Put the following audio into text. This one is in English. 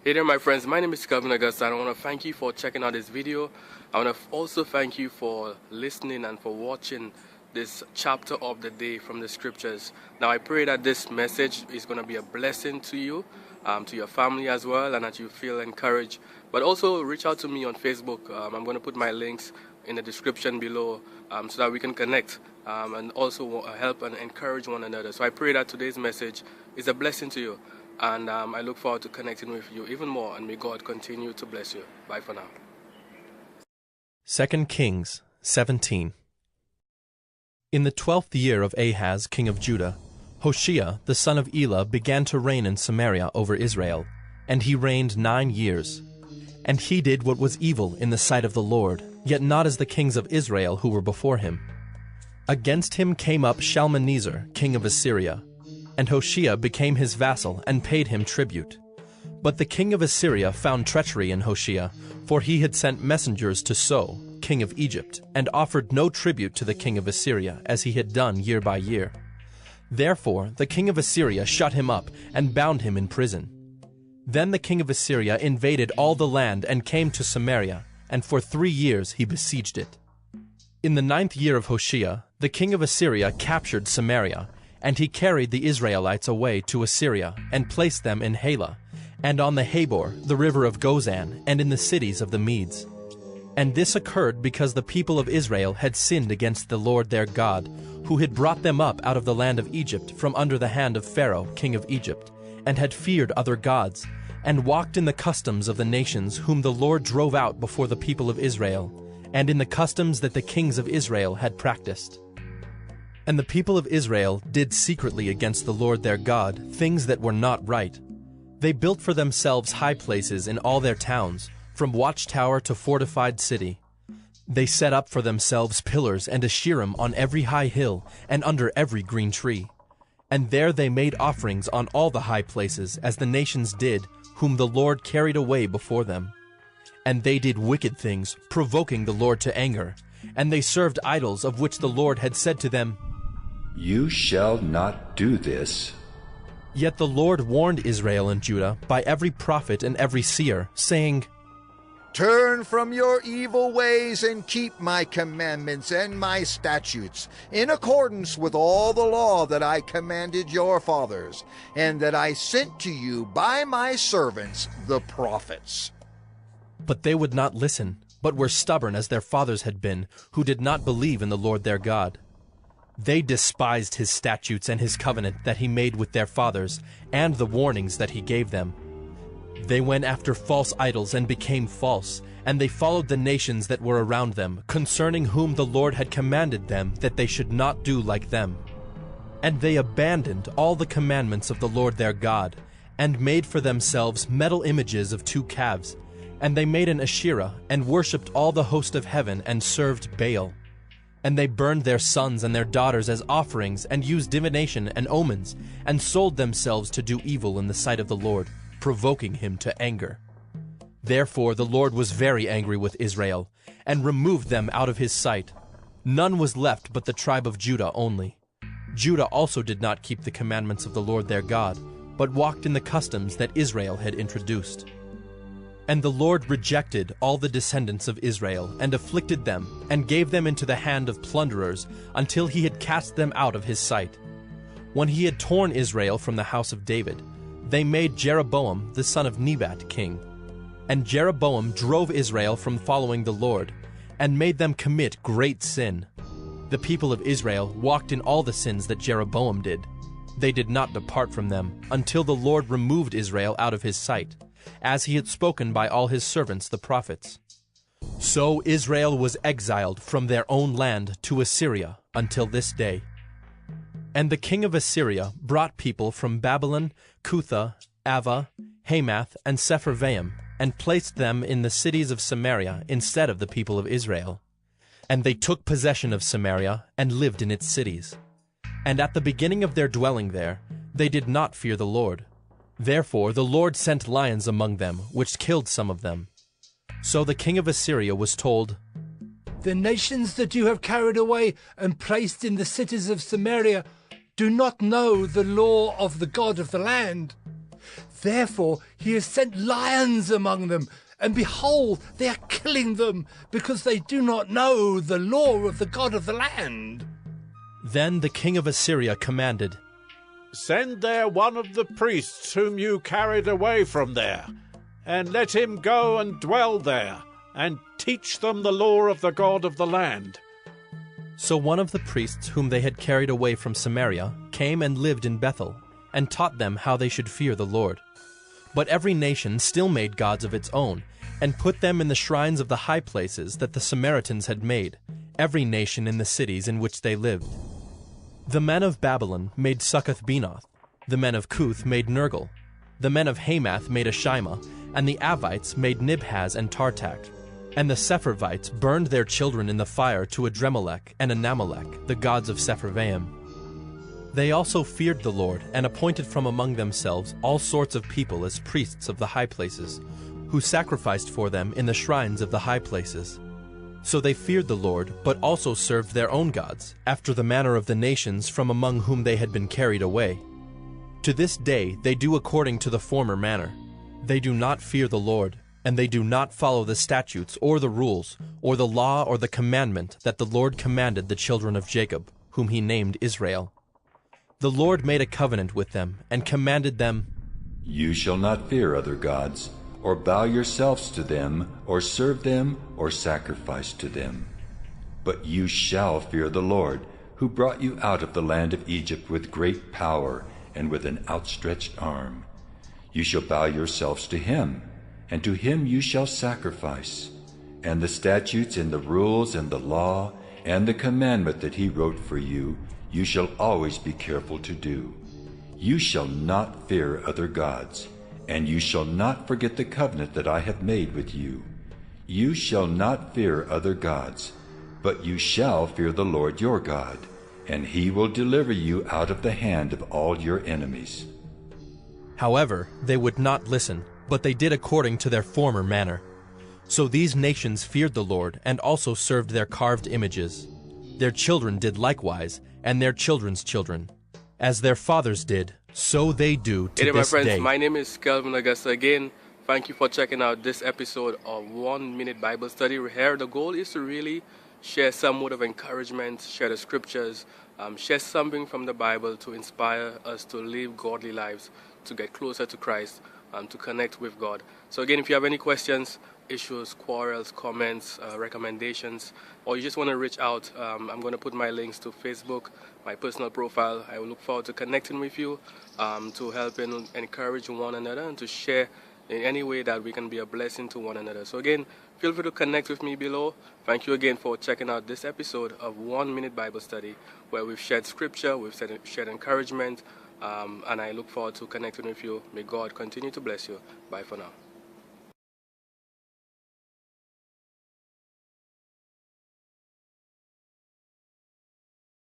Hey there my friends, my name is Kevin Augusta and I want to thank you for checking out this video. I want to also thank you for listening and for watching this chapter of the day from the scriptures. Now I pray that this message is going to be a blessing to you, to your family as well, and that you feel encouraged. But also reach out to me on Facebook. I'm going to put my links in the description below so that we can connect and also help and encourage one another. So I pray that today's message is a blessing to you. And I look forward to connecting with you even more, and may God continue to bless you. Bye for now. 2 Kings 17. In the 12th year of Ahaz, king of Judah, Hoshea the son of Elah began to reign in Samaria over Israel, and he reigned 9 years. And he did what was evil in the sight of the Lord, yet not as the kings of Israel who were before him. Against him came up Shalmaneser, king of Assyria, and Hoshea became his vassal and paid him tribute. But the king of Assyria found treachery in Hoshea, for he had sent messengers to So, king of Egypt, and offered no tribute to the king of Assyria, as he had done year by year. Therefore the king of Assyria shut him up and bound him in prison. Then the king of Assyria invaded all the land and came to Samaria, and for 3 years he besieged it. In the 9th year of Hoshea, the king of Assyria captured Samaria, and he carried the Israelites away to Assyria, and placed them in Halah, and on the Habor, the river of Gozan, and in the cities of the Medes. And this occurred because the people of Israel had sinned against the Lord their God, who had brought them up out of the land of Egypt from under the hand of Pharaoh, king of Egypt, and had feared other gods, and walked in the customs of the nations whom the Lord drove out before the people of Israel, and in the customs that the kings of Israel had practiced. And the people of Israel did secretly against the Lord their God things that were not right. They built for themselves high places in all their towns, from watchtower to fortified city. They set up for themselves pillars and Asherim on every high hill and under every green tree. And there they made offerings on all the high places, as the nations did, whom the Lord carried away before them. And they did wicked things, provoking the Lord to anger. And they served idols of which the Lord had said to them, "You shall not do this." Yet the Lord warned Israel and Judah by every prophet and every seer, saying, "Turn from your evil ways and keep my commandments and my statutes, in accordance with all the law that I commanded your fathers, and that I sent to you by my servants the prophets." But they would not listen, but were stubborn as their fathers had been, who did not believe in the Lord their God. They despised his statutes and his covenant that he made with their fathers, and the warnings that he gave them. They went after false idols and became false, and they followed the nations that were around them, concerning whom the Lord had commanded them that they should not do like them. And they abandoned all the commandments of the Lord their God, and made for themselves metal images of 2 calves, and they made an Asherah, and worshipped all the host of heaven, and served Baal. And they burned their sons and their daughters as offerings, and used divination and omens, and sold themselves to do evil in the sight of the Lord, provoking him to anger. Therefore the Lord was very angry with Israel, and removed them out of his sight. None was left but the tribe of Judah only. Judah also did not keep the commandments of the Lord their God, but walked in the customs that Israel had introduced. And the Lord rejected all the descendants of Israel, and afflicted them, and gave them into the hand of plunderers, until he had cast them out of his sight. When he had torn Israel from the house of David, they made Jeroboam the son of Nebat king. And Jeroboam drove Israel from following the Lord, and made them commit great sin. The people of Israel walked in all the sins that Jeroboam did. They did not depart from them, until the Lord removed Israel out of his sight, as he had spoken by all his servants the prophets. So Israel was exiled from their own land to Assyria until this day. And the king of Assyria brought people from Babylon, Cutha, Ava, Hamath, and Sepharvaim, and placed them in the cities of Samaria instead of the people of Israel. And they took possession of Samaria, and lived in its cities. And at the beginning of their dwelling there, they did not fear the Lord. Therefore the Lord sent lions among them, which killed some of them. So the king of Assyria was told, "The nations that you have carried away and placed in the cities of Samaria do not know the law of the God of the land. Therefore he has sent lions among them, and behold, they are killing them, because they do not know the law of the God of the land. Then the king of Assyria commanded, Send there one of the priests whom you carried away from there, and let him go and dwell there, and teach them the law of the God of the land. So one of the priests whom they had carried away from Samaria came and lived in Bethel, and taught them how they should fear the Lord. But every nation still made gods of its own, and put them in the shrines of the high places that the Samaritans had made, every nation in the cities in which they lived. The men of Babylon made Succoth-Benoth, the men of Cuth made Nergal, the men of Hamath made Ashima, and the Avites made Nibhaz and Tartak. And the Sepharvites burned their children in the fire to Adremelech and Anamelech, the gods of Sepharvaim. They also feared the Lord, and appointed from among themselves all sorts of people as priests of the high places, who sacrificed for them in the shrines of the high places. So they feared the Lord, but also served their own gods, after the manner of the nations from among whom they had been carried away. To this day they do according to the former manner. They do not fear the Lord, and they do not follow the statutes or the rules, or the law or the commandment that the Lord commanded the children of Jacob, whom he named Israel. The Lord made a covenant with them, and commanded them, You shall not fear other gods, or bow yourselves to them, or serve them, or sacrifice to them. But you shall fear the Lord, who brought you out of the land of Egypt with great power and with an outstretched arm. You shall bow yourselves to him, and to him you shall sacrifice. And the statutes and the rules and the law and the commandment that he wrote for you, you shall always be careful to do. You shall not fear other gods, and you shall not forget the covenant that I have made with you. You shall not fear other gods, but you shall fear the Lord your God, and he will deliver you out of the hand of all your enemies. However, they would not listen, but they did according to their former manner. So these nations feared the Lord, and also served their carved images. Their children did likewise, and their children's children. As their fathers did, so they do to Hey there, my this friends. day. My name is Kelvin Augusta. Again, thank you for checking out this episode of 1 Minute Bible Study. Here, the goal is to really share some word of encouragement, share the scriptures, share something from the Bible to inspire us to live godly lives, to get closer to Christ, to connect with God. So again, if you have any questions, issues, quarrels, comments, recommendations, or you just want to reach out, I'm going to put my links to Facebook, my personal profile. I will look forward to connecting with you, to help and encourage one another, and to share in any way that we can be a blessing to one another. So again, feel free to connect with me below. Thank you again for checking out this episode of 1 Minute Bible Study, where we've shared scripture, we've shared encouragement, and I look forward to connecting with you. May God continue to bless you. Bye for now.